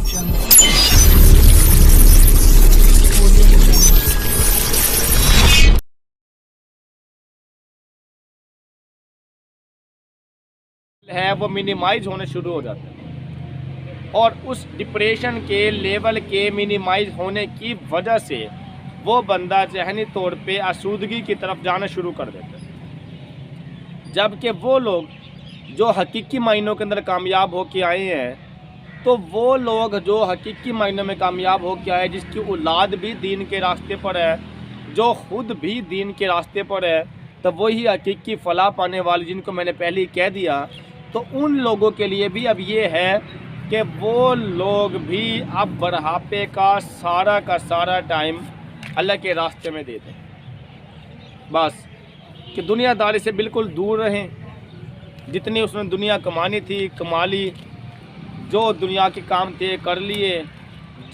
है वो मिनिमाइज होने शुरू हो जाता है, और उस डिप्रेशन के लेवल के मिनिमाइज होने की वजह से वो बंदा ज़हनी तौर पे आसूदगी की तरफ जाना शुरू कर देता है। जबकि वो लोग जो हकीकी मायनों के अंदर कामयाब हो के आए हैं, तो वो लोग जो हकीकी मायनों में कामयाब हो के आए, जिसकी औलाद भी दीन के रास्ते पर है, जो खुद भी दीन के रास्ते पर है, तो वही हकीकी फलाह पाने वाले, जिनको मैंने पहले ही कह दिया। तो उन लोगों के लिए भी अब ये है कि वो लोग भी अब बढ़ापे का सारा टाइम अल्लाह के रास्ते में दे दें, बस कि दुनियादारी से बिल्कुल दूर रहें। जितनी उसने दुनिया कमानी थी कमा ली, जो दुनिया के काम थे कर लिए,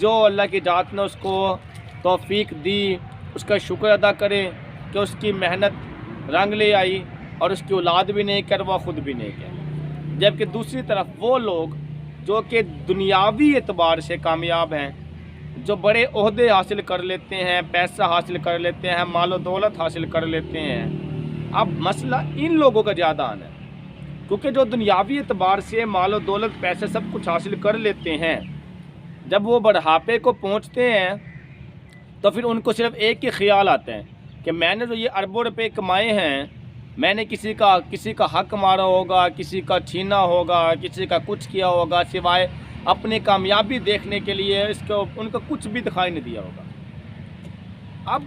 जो अल्लाह की जात ने उसको तौफीक दी उसका शुक्र अदा करें कि उसकी मेहनत रंग ले आई, और उसकी औलाद भी नहीं कर, वह खुद भी नहीं कर। जबकि दूसरी तरफ वो लोग जो कि दुनियावी एतबार से कामयाब हैं, जो बड़े ओहदे हासिल कर लेते हैं, पैसा हासिल कर लेते हैं, मालो दौलत हासिल कर लेते हैं, अब मसला इन लोगों का ज़्यादा आना है। क्योंकि जो दुनियावी एतबार से मालो दौलत पैसे सब कुछ हासिल कर लेते हैं, जब वो बढ़ापे को पहुंचते हैं तो फिर उनको सिर्फ एक ही ख्याल आता है कि मैंने जो ये अरबों रुपए कमाए हैं, मैंने किसी का हक मारा होगा, किसी का छीना होगा, किसी का कुछ किया होगा, सिवाय अपनी कामयाबी देखने के लिए इसको उनको कुछ भी दिखाई नहीं दिया होगा। अब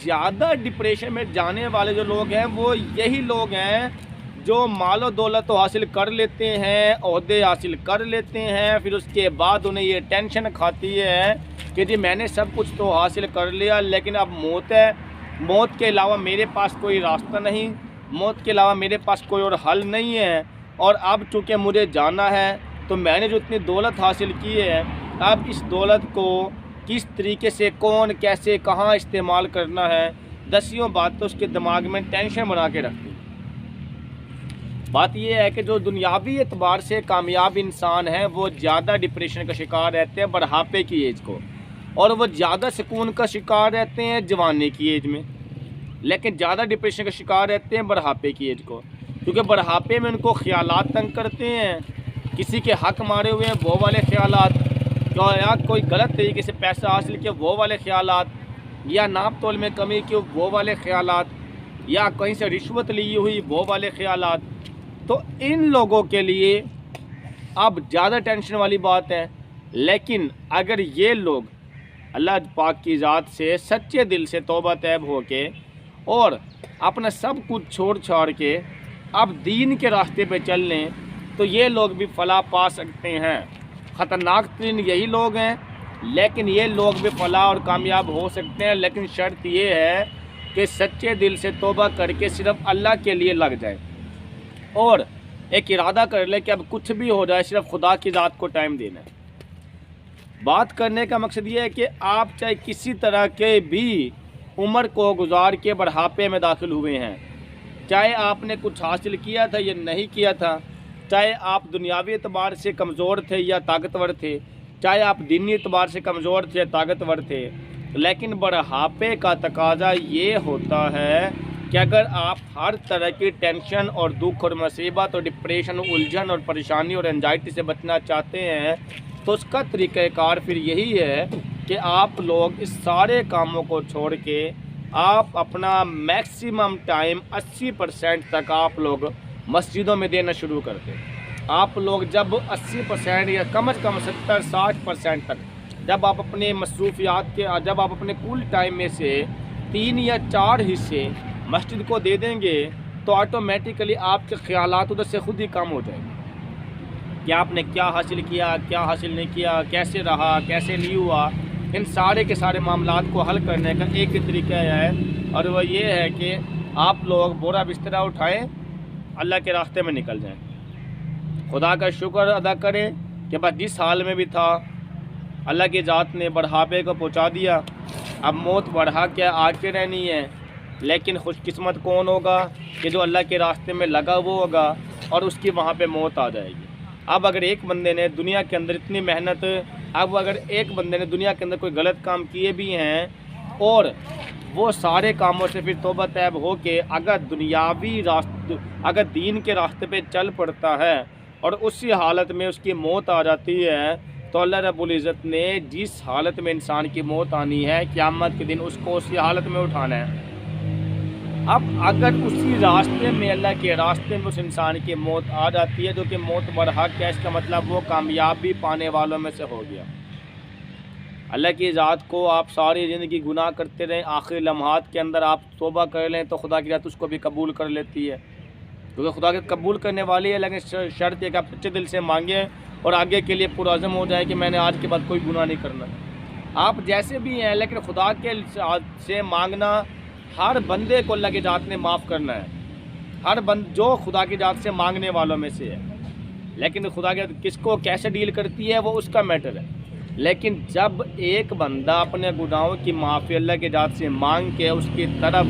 ज़्यादा डिप्रेशन में जाने वाले जो लोग हैं वो यही लोग हैं जो मालो दौलत तो हासिल कर लेते हैं, ओहदे हासिल कर लेते हैं, फिर उसके बाद उन्हें ये टेंशन खाती है कि जी मैंने सब कुछ तो हासिल कर लिया, लेकिन अब मौत है, मौत के अलावा मेरे पास कोई रास्ता नहीं, मौत के अलावा मेरे पास कोई और हल नहीं है, और अब चूँकि मुझे जाना है तो मैंने जो इतनी दौलत हासिल की है, अब इस दौलत को किस तरीके से कौन कैसे कहाँ इस्तेमाल करना है, दसियों बात तो उसके दिमाग में टेंशन बना के रखती है। बात यह है कि जो दुनियावी एतबार से कामयाब इंसान है वो ज़्यादा डिप्रेशन का शिकार रहते हैं बढ़ापे की एज को, और वो ज़्यादा सुकून का शिकार रहते हैं जवानी की एज में, लेकिन ज़्यादा डिप्रेशन का शिकार रहते हैं बढ़ापे की एज को। क्योंकि बढ़ापे में उनको ख्यालात तंग करते हैं, किसी के हक मारे हुए हैं वो वाले ख्यालात, या कोई गलत तरीके से पैसा हासिल किया वो वाले ख्यालात, या नाप तोल में कमी की वो वाले ख्यालात, या कहीं से रिश्वत ली हुई वो वाले ख्यालात। तो इन लोगों के लिए अब ज़्यादा टेंशन वाली बात है। लेकिन अगर ये लोग अल्लाह पाक की ज़ात से सच्चे दिल से तौबा तैब हो के और अपना सब कुछ छोड़ छाड़ के अब दीन के रास्ते पे चल लें, तो ये लोग भी फलाह पा सकते हैं। ख़तरनाक तरीन यही लोग हैं, लेकिन ये लोग भी फलाह और कामयाब हो सकते हैं। लेकिन शर्त ये है कि सच्चे दिल से तौबा करके सिर्फ अल्लाह के लिए लग जाए, और एक इरादा कर ले कि अब कुछ भी हो जाए सिर्फ खुदा की ज़ात को टाइम देना है। बात करने का मकसद ये है कि आप चाहे किसी तरह के भी उम्र को गुजार के बढ़ापे में दाखिल हुए हैं, चाहे आपने कुछ हासिल किया था या नहीं किया था, चाहे आप दुनियावी एतबार से कमज़ोर थे या ताकतवर थे, चाहे आप दीनी एतबार से कमज़ोर थे या ताकतवर थे, लेकिन बढ़ापे का तकाजा ये होता है कि अगर आप हर तरह की टेंशन और दुख और मुसीबत और डिप्रेशन, उलझन और परेशानी और एंजाइटी से बचना चाहते हैं, तो उसका तरीक़ाकार फिर यही है कि आप लोग इस सारे कामों को छोड़ के आप अपना मैक्सिमम टाइम 80% तक आप लोग मस्जिदों में देना शुरू कर दें। आप लोग जब 80% या कम से कम 70-60% तक जब आप अपने मसरूफियात के, जब आप अपने कुल टाइम में से 3 या 4 हिस्से मस्जिद को दे देंगे, तो ऑटोमेटिकली आपके ख्यालात उधर से खुद ही कम हो जाएंगे कि आपने क्या हासिल किया, क्या हासिल नहीं किया, कैसे रहा, कैसे नहीं हुआ। इन सारे के सारे मामलात को हल करने का एक ही तरीका है, और वह ये है कि आप लोग बोरा बिस्तरा उठाएं, अल्लाह के रास्ते में निकल जाएं। खुदा का शुक्र अदा करें कि बस जिस हाल में भी था अल्लाह की ज़ात ने बढ़ापे को पहुंचा दिया। अब मौत बढ़ा के आके रहनी है, लेकिन खुशकिस्मत कौन होगा कि जो अल्लाह के रास्ते में लगा वो होगा और उसकी वहाँ पे मौत आ जाएगी। अब अगर एक बंदे ने दुनिया के अंदर इतनी मेहनत اب اگر ایک بندے نے دنیا کے اندر کوئی غلط کام کیے بھی ہیں اور وہ سارے کاموں سے پھر توبہ طیب ہو کے اگر دین کے راستے پہ چل پڑتا ہے اور اسی حالت میں اس کی موت آ جاتی ہے، تو اللہ رب العزت نے جس حالت میں انسان کی موت آنی ہے قیامت کے دن اس کو اسی حالت میں اٹھانا ہے۔ اب اگر اسی راستے میں اللہ کے راستے میں اس انسان کی موت آ جاتی ہے جو کہ موت برحق ہے، اس کا مطلب وہ کامیابی پانے والوں میں سے ہو گیا۔ اللہ کی ذات کو آپ ساری زندگی گناہ کرتے رہیں، آخری لمحات کے اندر آپ توبہ کر لیں تو خدا کی ذات اس کو بھی قبول کر لیتی ہے، کیونکہ خدا کے قبول کرنے والی ہے، لیکن شرط یہ کہ آپ سچے دل سے مانگیں اور آگے کے لیے پرعزم ہو جائے کہ میں نے آج کے بعد کوئی گناہ نہیں کرنا۔ آپ جیسے بھی ہیں لیکن خدا کے سے مانگنا، ہر بندے کو اللہ کی ذات نے معاف کرنا ہے، جو خدا کی ذات سے مانگنے والوں میں سے ہے، لیکن خدا کی کس کو کیسے ڈیل کرتی ہے وہ اس کا میٹر ہے۔ لیکن جب ایک بندہ اپنے گناہوں کی معافی اللہ کی ذات سے مانگ کے اس کی طرف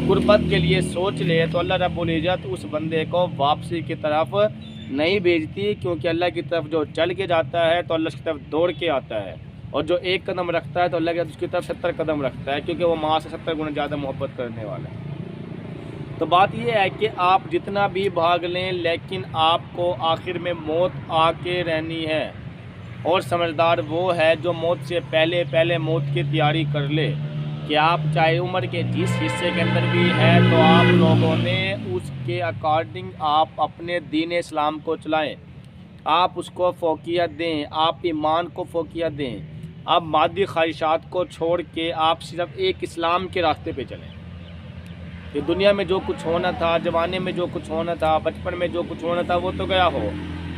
قربت کے لیے سوچ لے تو اللہ رب العزت اس بندے کو واپسی کی طرف نہیں بھیجتی، کیونکہ اللہ کی طرف جو چل کے جاتا ہے تو اللہ اس کی طرف دوڑ کے آتا ہے، اور جو ایک قدم رکھتا ہے تو اللہ کی اس کی طرف 70 قدم رکھتا ہے، کیونکہ وہ ماں سے 70 گنا زیادہ محبت کرنے والا ہے۔ تو بات یہ ہے کہ آپ جتنا بھی بھاگ لیں لیکن آپ کو آخر میں موت آ کے رہنی ہے، اور سمجھدار وہ ہے جو موت سے پہلے موت کی تیاری کر لے، کہ آپ چاہے عمر کے جس حصے کے اندر بھی ہے تو آپ لوگوں نے اس کے اکارڈنگ آپ اپنے دین اسلام کو چلائیں، آپ اس کو فوقیت دیں، آپ ایمان کو فوقیت دیں، آپ مادی خواہشات کو چھوڑ کے آپ صرف ایک اسلام کے راستے پہ چلیں۔ کہ دنیا میں جو کچھ ہونا تھا، جوانے میں جو کچھ ہونا تھا، بچپن میں جو کچھ ہونا تھا وہ تو گیا ہو،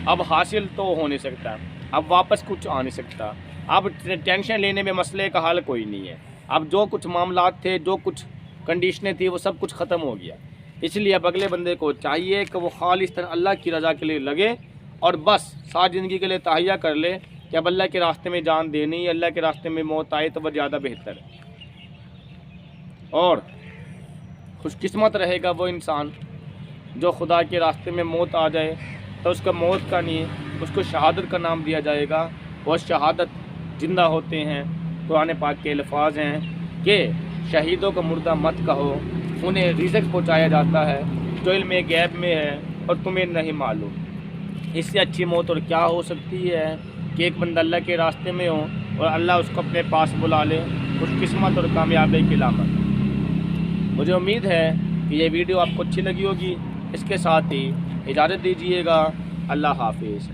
اب حاصل تو ہو نہیں سکتا، اب واپس کچھ آ نہیں سکتا، اب ٹینشن لینے میں مسئلے کا حل کوئی نہیں ہے، اب جو کچھ معاملات تھے، جو کچھ کنڈیشنیں تھیں وہ سب کچھ ختم ہو گیا۔ اس لیے اب اگلے بندے کو چاہیے کہ وہ خالصتاً اللہ کی رضا کے لیے لگے اور بس ساری زندگی کے لیے تہیہ کر لے کہ اب اللہ کے راستے میں جان دینی، اللہ کے راستے میں موت آئے تو وہ زیادہ بہتر ہے۔ اور خوش قسمت رہے گا وہ انسان جو خدا کے راستے میں موت آ جائے تو اس کا موت کا نہیں، اس کو شہادت کا نام دیا جائے گا۔ وہ شہادت زندہ ہوتے ہیں، قرآن پاک کے الفاظ ہیں کہ شہیدوں کو مردہ مت کہو، انہیں رزق پہنچایا جاتا ہے جو علم غیب میں ہے اور تمہیں نہیں معلوم۔ اس سے اچھی موت اور کیا ہو سکتی ہے کہ ایک بندہ اللہ کے راستے میں ہو اور اللہ اس کو اپنے پاس بلا لے، خوش قسمت اور کامیابی کی علامت۔ مجھے امید ہے کہ یہ ویڈیو آپ کو اچھی لگی ہوگی، اس کے ساتھ ہی اجازت دیجیے گا، اللہ حافظ۔